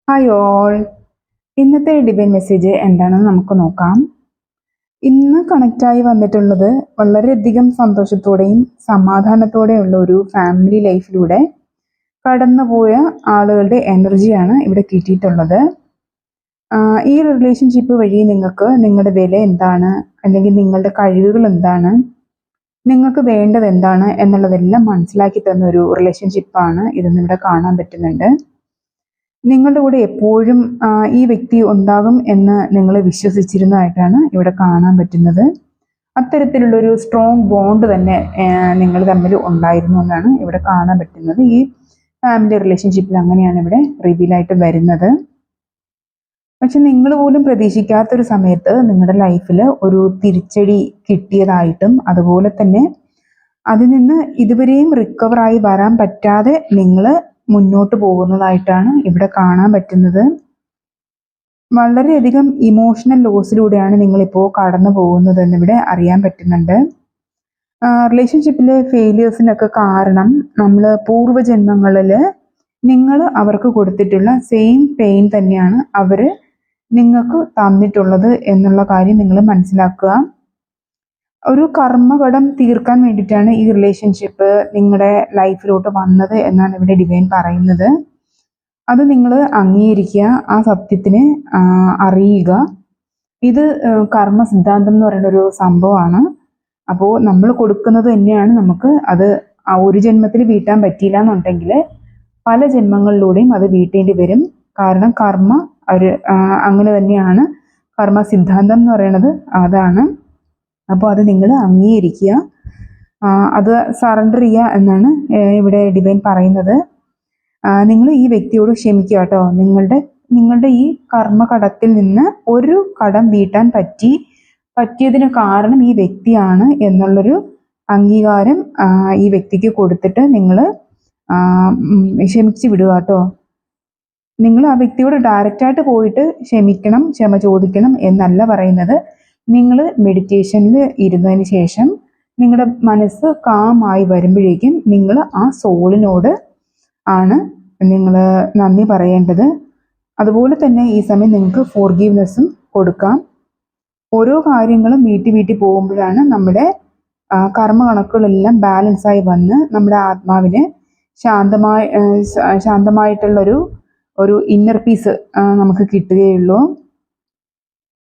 Hi all. ഇന്നത്തെ divine message എന്താണെന്ന് നമുക്ക് നോക്കാം. ഇന്ന് കണക്റ്റായി വന്നിട്ടുള്ളത് വളരെയധികം സന്തോഷത്തോടെയും സമാധാനത്തോടെയുള്ള ഒരു ഫാമിലി ലൈഫിലൂടെ കടന്നുപോയ ആളുകളുടെ എനർജിയാണ് ഇവിടെ കിട്ടിയിട്ടുള്ളത്. ഈ റിലേഷൻഷിപ്പ് വഴി നിങ്ങൾക്ക് നിങ്ങളുടെ വില എന്താണ്, അല്ലെങ്കിൽ നിങ്ങളുടെ കഴിവുകൾ എന്താണ്, നിങ്ങൾക്ക് വേണ്ടത് എന്താണ് എന്നുള്ളതെല്ലാം മനസ്സിലാക്കി തന്ന ഒരു റിലേഷൻഷിപ്പാണ് ഇതെന്ന് ഇവിടെ കാണാൻ പറ്റുന്നുണ്ട്. നിങ്ങളുടെ കൂടെ എപ്പോഴും ഈ വ്യക്തി ഉണ്ടാകും എന്ന് നിങ്ങൾ വിശ്വസിച്ചിരുന്നതായിട്ടാണ് ഇവിടെ കാണാൻ പറ്റുന്നത്. അത്തരത്തിലുള്ളൊരു സ്ട്രോങ് ബോണ്ട് തന്നെ നിങ്ങൾ തമ്മിൽ ഉണ്ടായിരുന്നു എന്നാണ് ഇവിടെ കാണാൻ പറ്റുന്നത്. ഈ ഫാമിലി റിലേഷൻഷിപ്പിൽ അങ്ങനെയാണ് ഇവിടെ റിവീലായിട്ട് വരുന്നത്. പക്ഷെ നിങ്ങൾ പോലും പ്രതീക്ഷിക്കാത്തൊരു സമയത്ത് നിങ്ങളുടെ ലൈഫിൽ ഒരു തിരിച്ചടി കിട്ടിയതായിട്ടും അതുപോലെ തന്നെ അതിൽ നിന്ന് ഇതുവരെയും റിക്കവറായി വരാൻ പറ്റാതെ നിങ്ങൾ മുന്നോട്ട് പോകുന്നതായിട്ടാണ് ഇവിടെ കാണാൻ പറ്റുന്നത്. വളരെയധികം ഇമോഷണൽ ലോസിലൂടെയാണ് നിങ്ങളിപ്പോൾ കടന്നു പോകുന്നതെന്ന് ഇവിടെ അറിയാൻ പറ്റുന്നുണ്ട്. റിലേഷൻഷിപ്പിലെ ഫെയിലിയേഴ്സിനൊക്കെ കാരണം നമ്മൾ പൂർവ്വജന്മങ്ങളിൽ നിങ്ങൾ അവർക്ക് കൊടുത്തിട്ടുള്ള സെയിം പെയിൻ തന്നെയാണ് അവർ നിങ്ങൾക്ക് തന്നിട്ടുള്ളത് എന്നുള്ള കാര്യം നിങ്ങൾ മനസ്സിലാക്കുക. ഒരു കർമ്മകടം തീർക്കാൻ വേണ്ടിയിട്ടാണ് ഈ റിലേഷൻഷിപ്പ് നിങ്ങളുടെ ലൈഫിലോട്ട് വന്നത് എന്നാണ് ഇവിടെ ഡിവൈൻ പറയുന്നത്. അത് നിങ്ങൾ അംഗീകരിക്കുക, ആ സത്യത്തിനെ അറിയുക. ഇത് കർമ്മ സിദ്ധാന്തം എന്ന് പറയുന്ന ഒരു സംഭവമാണ്. അപ്പോൾ നമ്മൾ കൊടുക്കുന്നത് തന്നെയാണ് നമുക്ക് അത് ഒരു ജന്മത്തിൽ വീട്ടാൻ പറ്റിയില്ല എന്നുണ്ടെങ്കിൽ പല ജന്മങ്ങളിലൂടെയും അത് വീട്ടേണ്ടി വരും. കാരണം കർമ്മ ഒരു അങ്ങനെ തന്നെയാണ്. കർമ്മ സിദ്ധാന്തം എന്ന് പറയുന്നത് അതാണ്. അപ്പോൾ അത് നിങ്ങൾ അംഗീകരിക്കുക, അത് സറണ്ടർ ചെയ്യുക എന്നാണ് ഇവിടെ ഡിവൈൻ പറയുന്നത്. നിങ്ങൾ ഈ വ്യക്തിയോട് ക്ഷമിക്കുക കേട്ടോ. നിങ്ങളുടെ ഈ കർമ്മകടത്തിൽ നിന്ന് ഒരു കടം വീട്ടാൻ പറ്റിയതിന് കാരണം ഈ വ്യക്തിയാണ് എന്നുള്ളൊരു അംഗീകാരം ഈ വ്യക്തിക്ക് കൊടുത്തിട്ട് നിങ്ങൾ ക്ഷമിച്ച് വിടുക കേട്ടോ. നിങ്ങൾ ആ വ്യക്തിയോട് ഡയറക്റ്റായിട്ട് പോയിട്ട് ക്ഷമിക്കണം, ക്ഷമ ചോദിക്കണം എന്നല്ല പറയുന്നത്. നിങ്ങൾ മെഡിറ്റേഷനിൽ ഇരുന്നതിന് ശേഷം നിങ്ങളുടെ മനസ്സ് കാമായി വരുമ്പോഴേക്കും നിങ്ങൾ ആ സോളിനോട് ആണ് നിങ്ങൾ നന്ദി പറയേണ്ടത്. അതുപോലെ തന്നെ ഈ സമയം നിങ്ങൾക്ക് ഫോർഗീവ്നെസ്സും കൊടുക്കാം. ഓരോ കാര്യങ്ങളും വീട്ടി പോകുമ്പോഴാണ് നമ്മുടെ കർമ്മ കണക്കുകളെല്ലാം ബാലൻസായി വന്ന് നമ്മുടെ ആത്മാവിന് ശാന്തമായിട്ടുള്ളൊരു ഇന്നർ പീസ് നമുക്ക് കിട്ടുകയുള്ളൂ.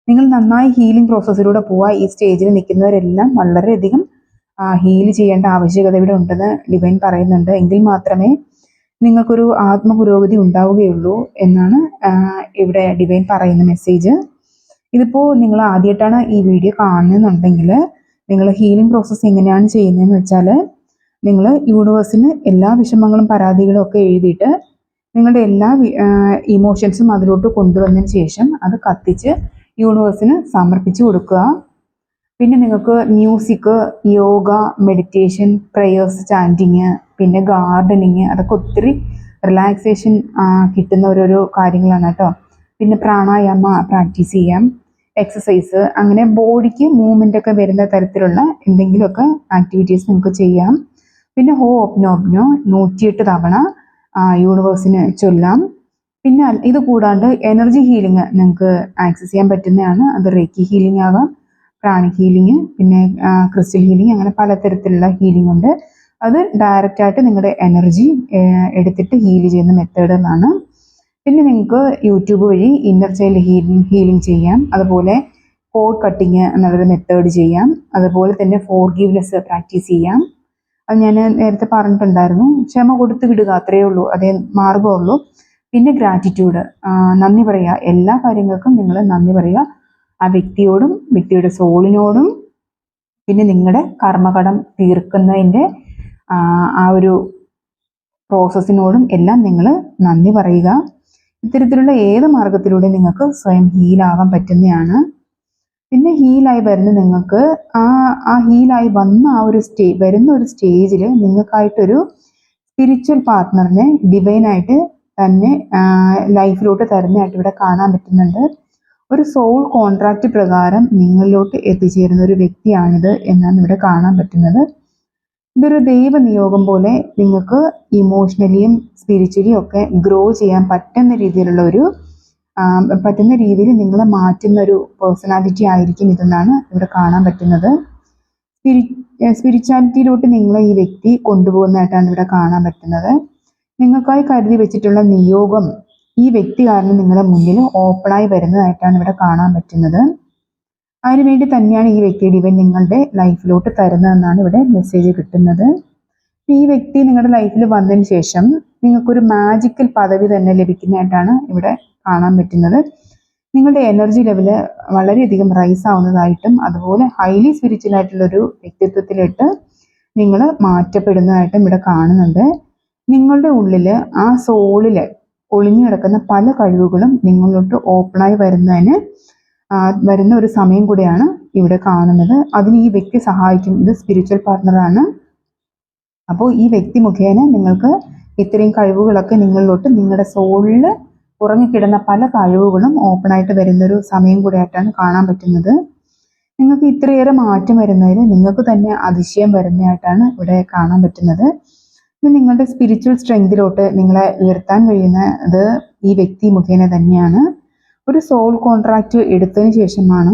നിങ്ങൾ നന്നായി ഹീലിംഗ് പ്രോസസ്സിലൂടെ പോവുക. ഈ സ്റ്റേജിൽ നിൽക്കുന്നവരെല്ലാം വളരെയധികം ഹീൽ ചെയ്യേണ്ട ആവശ്യകത ഇവിടെ ഉണ്ടെന്ന് ഡിവൈൻ പറയുന്നുണ്ട്. എങ്കിൽ മാത്രമേ നിങ്ങൾക്കൊരു ആത്മപുരോഗതി ഉണ്ടാവുകയുള്ളൂ എന്നാണ് ഇവിടെ ഡിവൈൻ പറയുന്ന മെസ്സേജ്. ഇതിപ്പോൾ നിങ്ങൾ ആദ്യമായിട്ടാണ് ഈ വീഡിയോ കാണുന്നുണ്ടെങ്കിൽ നിങ്ങൾ ഹീലിംഗ് പ്രോസസ്സ് എങ്ങനെയാണ് ചെയ്യുന്നതെന്ന് വെച്ചാൽ നിങ്ങൾ യൂണിവേഴ്സിന് എല്ലാ വിഷമങ്ങളും പരാതികളും ഒക്കെ എഴുതിയിട്ട് നിങ്ങളുടെ എല്ലാ ഇമോഷൻസും അതിലോട്ട് കൊണ്ടുവന്നതിന് ശേഷം അത് കത്തിച്ച് യൂണിവേഴ്സിന് സമർപ്പിച്ചു കൊടുക്കുക. പിന്നെ നിങ്ങൾക്ക് music, yoga, meditation, prayers, chanting, പിന്നെ ഗാർഡനിങ്, അതൊക്കെ ഒത്തിരി റിലാക്സേഷൻ കിട്ടുന്ന ഓരോരോ കാര്യങ്ങളാണ് കേട്ടോ. പിന്നെ പ്രാണായാമ പ്രാക്ടീസ് ചെയ്യാം, എക്സസൈസ്, അങ്ങനെ ബോഡിക്ക് മൂവ്മെൻ്റ് ഒക്കെ വരുന്ന തരത്തിലുള്ള എന്തെങ്കിലുമൊക്കെ ആക്ടിവിറ്റീസ് നിങ്ങൾക്ക് ചെയ്യാം. പിന്നെ ഹോ ഓപ്നോ 108 തവണ യൂണിവേഴ്സിന് ചൊല്ലാം. പിന്നെ ഇത് കൂടാണ്ട് എനർജി ഹീലിംഗ് നിങ്ങൾക്ക് ആക്സസ് ചെയ്യാൻ പറ്റുന്നതാണ്. അത് റേക്കി ഹീലിംഗ് ആകാം, പ്രാണിക് ഹീലിംഗ്, പിന്നെ ക്രിസ്റ്റൽ ഹീലിംഗ്, അങ്ങനെ പലതരത്തിലുള്ള ഹീലിംഗ് ഉണ്ട്. അത് ഡയറക്റ്റായിട്ട് നിങ്ങളുടെ എനർജി എടുത്തിട്ട് ഹീൽ ചെയ്യുന്ന മെത്തേഡ് എന്നാണ്. പിന്നെ നിങ്ങൾക്ക് യൂട്യൂബ് വഴി ഇന്നർ ചൈൽഡ് ഹീലിംഗ് ചെയ്യാം. അതുപോലെ കോഡ് കട്ടിങ് എന്നുള്ളൊരു മെത്തേഡ് ചെയ്യാം. അതുപോലെ തന്നെ ഫോർഗീവ്നെസ് പ്രാക്ടീസ് ചെയ്യാം. അത് ഞാൻ നേരത്തെ പറഞ്ഞിട്ടുണ്ടായിരുന്നു. ക്ഷമ കൊടുത്ത് വിടുക, അത്രയേ ഉള്ളൂ, അതേ മാർഗമുള്ളൂ. പിന്നെ ഗ്രാറ്റിറ്റ്യൂഡ്, നന്ദി പറയുക. എല്ലാ കാര്യങ്ങൾക്കും നിങ്ങൾ നന്ദി പറയുക, ആ വ്യക്തിയോടും വ്യക്തിയുടെ സോളിനോടും പിന്നെ നിങ്ങളുടെ കർമ്മകടം തീർക്കുന്നതിൻ്റെ ആ ഒരു പ്രോസസ്സിനോടും എല്ലാം നിങ്ങൾ നന്ദി പറയുക. ഇത്തരത്തിലുള്ള ഏത് മാർഗത്തിലൂടെ നിങ്ങൾക്ക് സ്വയം ഹീലാകാൻ പറ്റുന്നതാണ്. പിന്നെ ഹീലായി വരുന്ന നിങ്ങൾക്ക് ആ ഹീലായി വന്ന വരുന്ന ഒരു സ്റ്റേജിൽ നിങ്ങൾക്കായിട്ടൊരു സ്പിരിച്വൽ പാർട്ട്ണറിനെ ഡിവൈനായിട്ട് തന്നെ ലൈഫിലോട്ട് തരുന്നതായിട്ട് ഇവിടെ കാണാൻ പറ്റുന്നുണ്ട്. ഒരു സോൾ കോൺട്രാക്റ്റ് പ്രകാരം നിങ്ങളിലോട്ട് എത്തിച്ചേരുന്ന ഒരു വ്യക്തിയാണിത് എന്നാണ് ഇവിടെ കാണാൻ പറ്റുന്നത്. ഇതൊരു ദൈവനിയോഗം പോലെ നിങ്ങൾക്ക് ഇമോഷണലിയും സ്പിരിച്വലിയും ഒക്കെ ഗ്രോ ചെയ്യാൻ പറ്റുന്ന രീതിയിൽ നിങ്ങളെ മാറ്റുന്ന ഒരു പേഴ്സണാലിറ്റി ആയിരിക്കും ഇതെന്നാണ് ഇവിടെ കാണാൻ പറ്റുന്നത്. സ്പിരിച്വാലിറ്റിയിലോട്ട് നിങ്ങളെ ഈ വ്യക്തി കൊണ്ടുപോകുന്നതായിട്ടാണ് ഇവിടെ കാണാൻ പറ്റുന്നത്. നിങ്ങൾക്കായി കരുതി വെച്ചിട്ടുള്ള നിയോഗം ഈ വ്യക്തി കാരണം നിങ്ങളുടെ മുന്നിൽ ഓപ്പണായി വരുന്നതായിട്ടാണ് ഇവിടെ കാണാൻ പറ്റുന്നത്. അതിനുവേണ്ടി തന്നെയാണ് ഈ വ്യക്തി ഡിവൈൻ നിങ്ങളുടെ ലൈഫിലോട്ട് തരുന്നതെന്നാണ് ഇവിടെ മെസ്സേജ് കിട്ടുന്നത്. ഈ വ്യക്തി നിങ്ങളുടെ ലൈഫിൽ വന്നതിന് ശേഷം നിങ്ങൾക്കൊരു മാജിക്കൽ പദവി തന്നെ ലഭിക്കുന്നതായിട്ടാണ് ഇവിടെ കാണാൻ പറ്റുന്നത്. നിങ്ങളുടെ എനർജി ലെവല് വളരെയധികം റൈസ് ആവുന്നതായിട്ടും അതുപോലെ ഹൈലി സ്പിരിച്വൽ ആയിട്ടുള്ളൊരു വ്യക്തിത്വത്തിലിട്ട് നിങ്ങൾ മാറ്റപ്പെടുന്നതായിട്ടും ഇവിടെ കാണുന്നുണ്ട്. നിങ്ങളുടെ ഉള്ളിൽ ആ സോളിൽ ഒളിഞ്ഞു കിടക്കുന്ന പല കഴിവുകളും നിങ്ങളിലോട്ട് ഓപ്പണായി വരുന്ന ഒരു സമയം കൂടെയാണ് ഇവിടെ കാണുന്നത്. അതിന് ഈ വ്യക്തി സഹായിക്കും. ഇത് സ്പിരിച്വൽ പാർട്ണറാണ്. അപ്പോൾ ഈ വ്യക്തി മുഖേന നിങ്ങൾക്ക് ഇത്രയും കഴിവുകളൊക്കെ നിങ്ങളിലോട്ട് നിങ്ങളുടെ സോളിൽ ഉറങ്ങിക്കിടുന്ന പല കഴിവുകളും ഓപ്പണായിട്ട് വരുന്നൊരു സമയം കൂടെയായിട്ടാണ് കാണാൻ പറ്റുന്നത്. നിങ്ങൾക്ക് ഇത്രയേറെ മാറ്റം വരുന്നതിൽ നിങ്ങൾക്ക് തന്നെ അതിശയം വരുന്നതായിട്ടാണ് ഇവിടെ കാണാൻ പറ്റുന്നത്. നിങ്ങളുടെ സ്പിരിച്വൽ സ്ട്രെങ്തിലോട്ട് നിങ്ങളെ ഉയർത്താൻ കഴിയുന്നത് ഈ വ്യക്തി മുഖേന തന്നെയാണ്. ഒരു സോൾ കോൺട്രാക്റ്റ് എടുത്തതിന് ശേഷമാണ്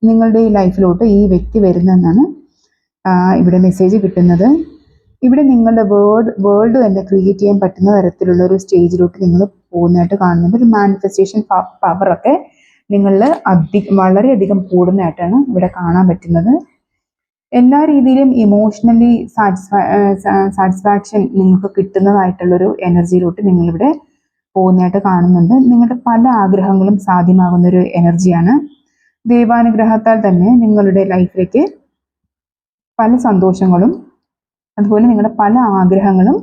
നിങ്ങളുടെ ഈ ലൈഫിലോട്ട് ഈ വ്യക്തി വരുന്നതെന്നാണ് ഇവിടെ മെസ്സേജ് കിട്ടുന്നത്. ഇവിടെ നിങ്ങളുടെ വേൾഡ് തന്നെ ക്രിയേറ്റ് ചെയ്യാൻ പറ്റുന്ന തരത്തിലുള്ള ഒരു സ്റ്റേജിലോട്ട് നിങ്ങൾ പോകുന്നതായിട്ട് കാണുന്നുണ്ട്. ഒരു മാനിഫെസ്റ്റേഷൻ പവറൊക്കെ നിങ്ങളിൽ വളരെയധികം കൂടുന്നതായിട്ടാണ് ഇവിടെ കാണാൻ പറ്റുന്നത്. എല്ലാ രീതിയിലും ഇമോഷണലി സാറ്റിസ്ഫാക്ഷൻ നിങ്ങൾക്ക് കിട്ടുന്നതായിട്ടുള്ളൊരു എനർജിയിലോട്ട് നിങ്ങളിവിടെ പോകുന്നതായിട്ട് കാണുന്നുണ്ട്. നിങ്ങളുടെ പല ആഗ്രഹങ്ങളും സാധ്യമാകുന്ന ഒരു എനർജിയാണ്. ദൈവാനുഗ്രഹത്താൽ തന്നെ നിങ്ങളുടെ ലൈഫിലേക്ക് പല സന്തോഷങ്ങളും അതുപോലെ നിങ്ങളുടെ പല ആഗ്രഹങ്ങളും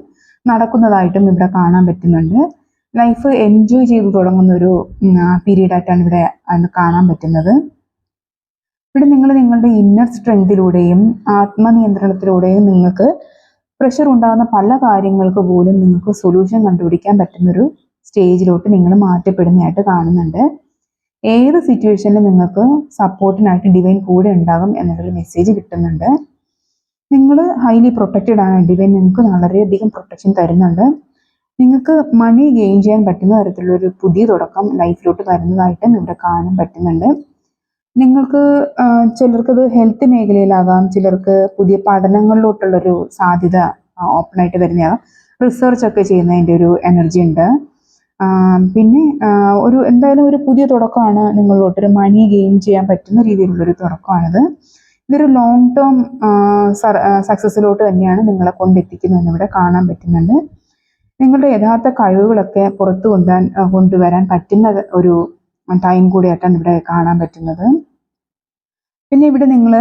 നടക്കുന്നതായിട്ടും ഇവിടെ കാണാൻ പറ്റുന്നുണ്ട്. ലൈഫ് എൻജോയ് ചെയ്ത് തുടങ്ങുന്ന ഒരു പീരീഡായിട്ടാണ് ഇവിടെ കാണാൻ പറ്റുന്നത്. ഇവിടെ നിങ്ങൾ നിങ്ങളുടെ ഇന്നർ സ്ട്രെങ്തിലൂടെയും ആത്മനിയന്ത്രണത്തിലൂടെയും നിങ്ങൾക്ക് പ്രഷർ ഉണ്ടാകുന്ന പല കാര്യങ്ങൾക്ക് പോലും നിങ്ങൾക്ക് സൊല്യൂഷൻ കണ്ടുപിടിക്കാൻ പറ്റുന്നൊരു സ്റ്റേജിലോട്ട് നിങ്ങൾ മാറ്റപ്പെടുന്നതായിട്ട് കാണുന്നുണ്ട്. ഏത് സിറ്റുവേഷനിലും നിങ്ങൾക്ക് സപ്പോർട്ടിനായിട്ട് ഡിവൈൻ കൂടെ ഉണ്ടാകും എന്നുള്ളൊരു മെസ്സേജ് കിട്ടുന്നുണ്ട്. നിങ്ങൾ ഹൈലി പ്രൊട്ടക്റ്റഡ് ആണ്. ഡിവൈൻ നിങ്ങൾക്ക് വളരെയധികം പ്രൊട്ടക്ഷൻ തരുന്നുണ്ട്. നിങ്ങൾക്ക് മണി ഗെയിൻ ചെയ്യാൻ പറ്റുന്ന തരത്തിലുള്ളൊരു പുതിയ തുടക്കം ലൈഫിലോട്ട് വരുന്നതായിട്ടും ഇവിടെ കാണാൻ പറ്റുന്നുണ്ട്. നിങ്ങൾക്ക് ചിലർക്കത് ഹെൽത്ത് മേഖലയിലാകാം, ചിലർക്ക് പുതിയ പഠനങ്ങളിലോട്ടുള്ളൊരു സാധ്യത ഓപ്പണായിട്ട് വരുന്നതാകാം. റിസർച്ച് ഒക്കെ ചെയ്യുന്നതിൻ്റെ ഒരു എനർജി ഉണ്ട്. പിന്നെ എന്തായാലും ഒരു പുതിയ തുടക്കമാണ് നിങ്ങളിലോട്ടൊരു മണി ഗെയിൻ ചെയ്യാൻ പറ്റുന്ന രീതിയിലുള്ളൊരു തുടക്കമാണിത്. ഇതൊരു ലോങ് ടേം സക്സസ്സിലോട്ട് തന്നെയാണ് നിങ്ങളെ കൊണ്ടെത്തിക്കുന്നതെന്ന് ഇവിടെ കാണാൻ പറ്റുന്നുണ്ട്. നിങ്ങളുടെ യഥാർത്ഥ കഴിവുകളൊക്കെ പുറത്തു കൊണ്ടുവരാൻ പറ്റുന്ന ഒരു ടൈം കൂടിയായിട്ടാണ് ഇവിടെ കാണാൻ പറ്റുന്നത്. പിന്നെ ഇവിടെ നിങ്ങൾ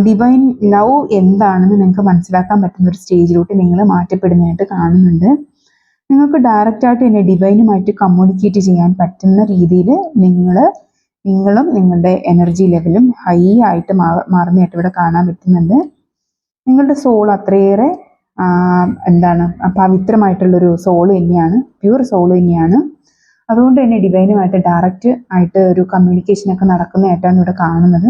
ഡിവൈൻ ലവ് എന്താണെന്ന് നിങ്ങൾക്ക് മനസ്സിലാക്കാൻ പറ്റുന്ന ഒരു സ്റ്റേജിലോട്ട് നിങ്ങൾ മാറ്റപ്പെടുന്നതായിട്ട് കാണുന്നുണ്ട്. നിങ്ങൾക്ക് ഡയറക്റ്റായിട്ട് തന്നെ ഡിവൈനുമായിട്ട് കമ്മ്യൂണിക്കേറ്റ് ചെയ്യാൻ പറ്റുന്ന രീതിയിൽ നിങ്ങളും നിങ്ങളുടെ എനർജി ലെവലും ഹൈ ആയിട്ട് മാറുന്നതായിട്ട് ഇവിടെ കാണാൻ പറ്റുന്നുണ്ട്. നിങ്ങളുടെ സോൾ അത്രയേറെ പവിത്രമായിട്ടുള്ളൊരു സോള് തന്നെയാണ്, പ്യൂർ സോള് തന്നെയാണ്. അതുകൊണ്ട് തന്നെ ഡിവൈനുമായിട്ട് ഡയറക്റ്റ് ആയിട്ട് ഒരു കമ്മ്യൂണിക്കേഷനൊക്കെ നടക്കുന്നതായിട്ടാണ് ഇവിടെ കാണുന്നത്.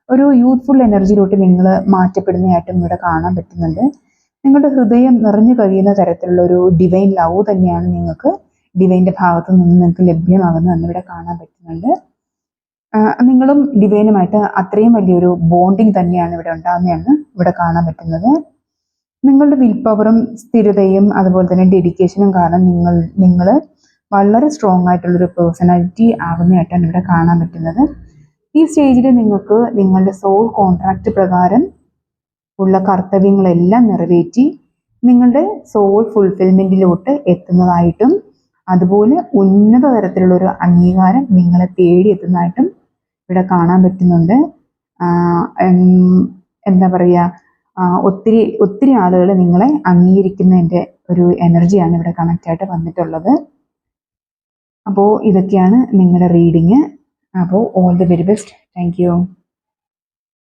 ഒരു യൂത്ത്ഫുൾ എനർജിയിലോട്ട് നിങ്ങൾ മാറ്റപ്പെടുന്നതായിട്ടും ഇവിടെ കാണാൻ പറ്റുന്നുണ്ട്. നിങ്ങളുടെ ഹൃദയം നിറഞ്ഞു കഴിയുന്ന തരത്തിലുള്ള ഒരു ഡിവൈൻ ലവ് തന്നെയാണ് നിങ്ങൾക്ക് ഡിവൈൻ്റെ ഭാഗത്തു നിന്ന് നിങ്ങൾക്ക് ലഭ്യമാകുന്നതെന്ന് ഇവിടെ കാണാൻ പറ്റുന്നുണ്ട്. നിങ്ങളും ഡിവൈനുമായിട്ട് അത്രയും വലിയൊരു ബോണ്ടിങ് തന്നെയാണ് ഇവിടെ ഉണ്ടാകുന്നതെന്ന് ഇവിടെ കാണാൻ പറ്റുന്നത്. നിങ്ങളുടെ വിൽ പവറും സ്ഥിരതയും അതുപോലെ തന്നെ ഡെഡിക്കേഷനും കാരണം നിങ്ങൾ വളരെ സ്ട്രോങ് ആയിട്ടുള്ളൊരു പേഴ്സണാലിറ്റി ആകുന്നതായിട്ടാണ് ഇവിടെ കാണാൻ പറ്റുന്നത്. ഈ സ്റ്റേജിൽ നിങ്ങൾക്ക് നിങ്ങളുടെ സോൾ കോൺട്രാക്റ്റ് പ്രകാരം ഉള്ള കർത്തവ്യങ്ങളെല്ലാം നിറവേറ്റി നിങ്ങളുടെ സോൾ ഫുൾഫിൽമെൻറ്റിലോട്ട് എത്തുന്നതായിട്ടും അതുപോലെ ഉന്നത തരത്തിലുള്ളൊരു അംഗീകാരം നിങ്ങളെ തേടി എത്തുന്നതായിട്ടും ഇവിടെ കാണാൻ പറ്റുന്നുണ്ട്. എന്താ പറയുക, ഒത്തിരി ആളുകൾ നിങ്ങളെ അംഗീകരിക്കുന്നതിൻ്റെ ഒരു എനർജിയാണ് ഇവിടെ കണക്റ്റായിട്ട് വന്നിട്ടുള്ളത്. അപ്പോൾ ഇതൊക്കെയാണ് നിങ്ങളുടെ റീഡിങ്. അപ്പോൾ all the very best. Thank you.